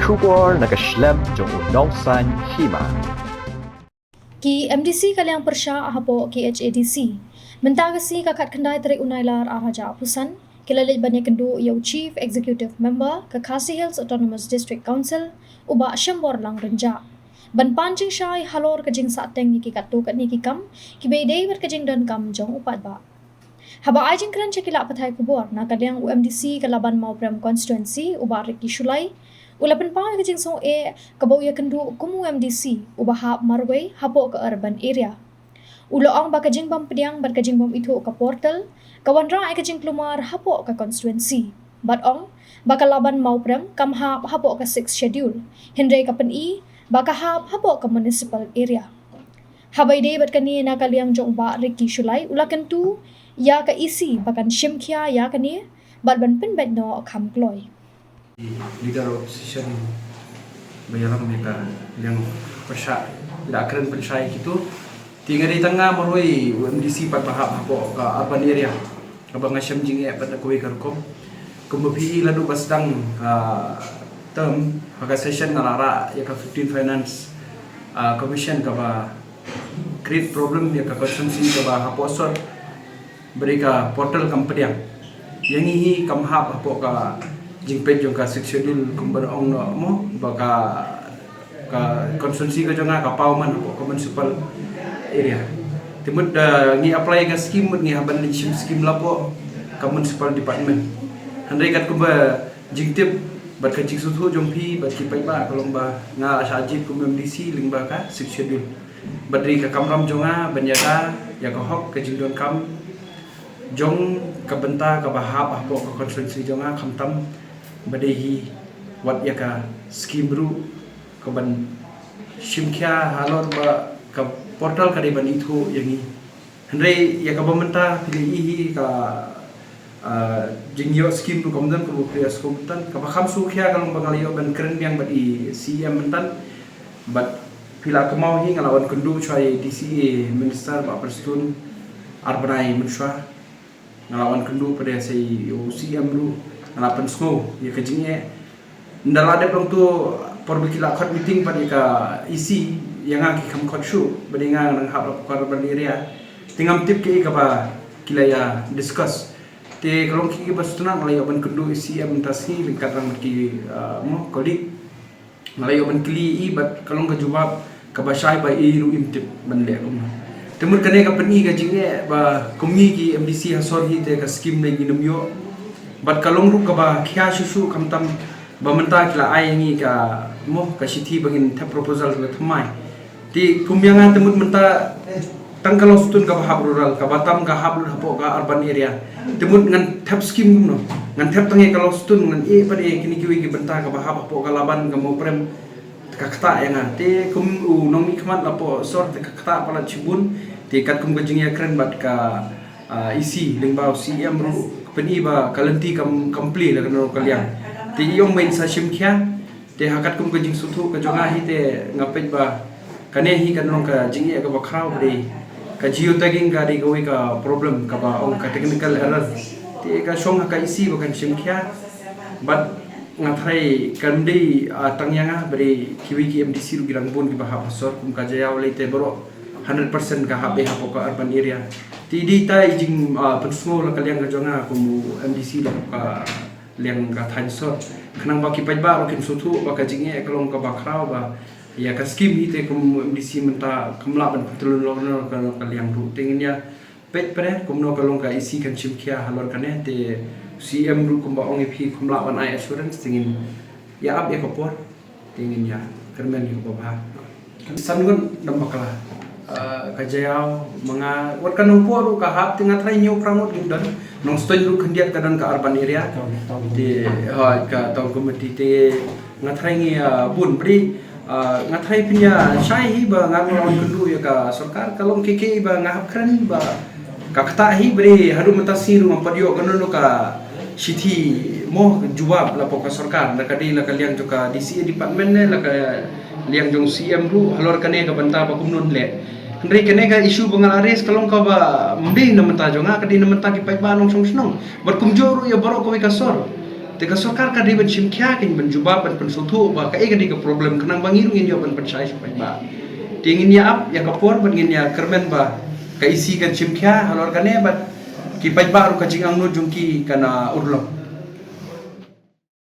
Shubor nakaslem jong unongsan hima. Ki MDC kaliang persya ahapo ki HADC. Mentagasi kakat kendai terik unailar araja apusan, kilalit banyak kendu iau Chief Executive Member ke Khasi Hills Autonomous District Council, uba Shambor lang renja. Ban pancing syai halor kejing sateng ni ki katu kat ni ki kam, ki beidei berkejing dan kam jong upat ba. Haba ajing keren cekila patai kubur na kaliang UMDC kalaban mau prem constituency uba Riki Shulai, ulapan pa kejing song kabau ya kendu kumu UMDC uba hap marway hapo ke urban area. Uloong ba kejing bam pediang bat kejing bam itu ke portal, kawan ra kejing kelumar hapo ke constituency. Bat ong ba kalaban mau prem kam hap hapo ke 6 schedule, hindai kapan baka hap hapo ke municipal area. Habai day bat kani na kaliang jong ba Riki Shulai ulakan tu ya ka isi bakan shimkia ya kani bat ban pen bet no kam kloy. Leader opposition bayaran mereka yang persya tidak keren persya itu tinggal di tengah meroi UMDC pat bahap hapo ke urban area abang asyam jing pada kuwi karkom kemudian lalu basdang term maka session nalara ya ka 15 finance commission ka ba create problem ya ka konsumsi ka ba hapo sor mereka portal company yang ini kamhap hapo ka jingpet jong ka schedule kumbar ong no mo baka ka konsumsi ka jonga ka pauman hapo ka municipal area timud ngi apply ka scheme ngi haban scheme lapo ka municipal department handai kat kumba jingtip bat ka jing sutu jong pi bat ki pai ba kalong ba nga sajib kum MDC ling ba ka schedule badri ka kamram jonga banyaka ya ka hok ka jingdon kam jong ka benta ka bahap hapo ka konsumsi jonga khamtam badehi wat ya ka scheme ru ka ban shimkya halor ba ka portal ka ban itu yangi handai ya ka bamenta pilih ka jingyo scheme ru komdan ka bukrias komdan ka bakham su khya kalong bangaliyo ban keren yang badi CM mentan bat pila kemau hi ngalawan kendu chai DCA minister ba perstun arbanai munsha ngalawan kendu pada sei CM ru ngalapan sko ya kejingnya ndala de dong tu porbikila khot meeting pada ka isi yang aki kam khot shu badinga nang hab ko urban area tingam tip ke ka ba kilaya discuss te kalong ki bastuna ngalayo ban kendu isi am tasi lingkat rang ki mo kodik ngalayo ban kli bat kalong ka jawab ka ba shai ba ru imtip ban le kum temur kane ka pani ka jinge ba kumni ki MDC hasor hi te ka scheme nei ginum yo bat kalong ru ka ba khya shu kamtam ba menta kila ai ngi ka mo ka sithi bangin tha proposal le thmai ti kumyanga temut menta tangkalo stun ka hab rural ka batam ka hab hapo ka urban area temut ngan tap scheme no ngan tap tangi kalau stun ngan pade kini kiwi ki benta ka hab hapo ka laban ka mo prem ka kata yang te kum nong mi khmat lapo sort ka kata pala chibun te kat kum gajing ya keren bat ka isi lingbau CM ru peni ba kalanti kam kompli la kano kaliang te yong main sa shimkhya te hakat kum gajing sutu ka jonga hi te ngapet ba kane hi kanong ka jingi ka ba khrau bre ka geotagging ka di gawi ka problem ka ba ong ka technical error te ka song ka isi ba kan shimkhya but ngathai kandi tangyanga bre kiwi ki MDC ru girang bon ki ba hasor kum ka jaya wale te bro 100% ka habe hapo ka urban area ti di ta jing pensmo la kaliang ka jonga kum MDC la ka liang ka thansor khnang ba ki pai ba kin sutu ba ka jinge kalong ka ba khrau ba ya ka scheme ite kum MDC menta kamla ban patulun lo no ka kaliang ru tingin ya pet pre kum no kalong ka isi kan chimkhia halor kane te CM ru kum ba ong ip kamla ban ai assurance tingin ya ab ya kopor tingin ya kermen yu ba sangun dambakala kajayau mga wat kanong po ka hap tinga try nyo pramot gindan nong stoy ru khandiat kadan ka urban area di ka tong committee te ngatray ngi bun pri ngatray pinya shai hi ba ngalawan kendu ya ka sarkar kalong keke ba ngahap kren ba kakta hi bre haru matasi ru mampadio kanono ka sithi mo jawab lapo ka sarkar nakadi la kaliang jo ka DCA department ne la ka liang jong CM ru halor kane ka banta ba kumnon le Ndri kene ka isu bangal ares kalong ka ba mdi na menta jonga kadi na menta ki pai ba nong song snong bar kumjoru ya baro ko ka sor Teka sorkar ka di ban simkya kin ban juba ban pensutu ba ka ega di ka problem kenang bangir ngin yo ban pensai sampai ba. Tingin ya ap ya kapor ban ngin ya kermen ba ka isi kan simkya halor kane bat ki pai ba ru ka jing ang no jungki kana urlo.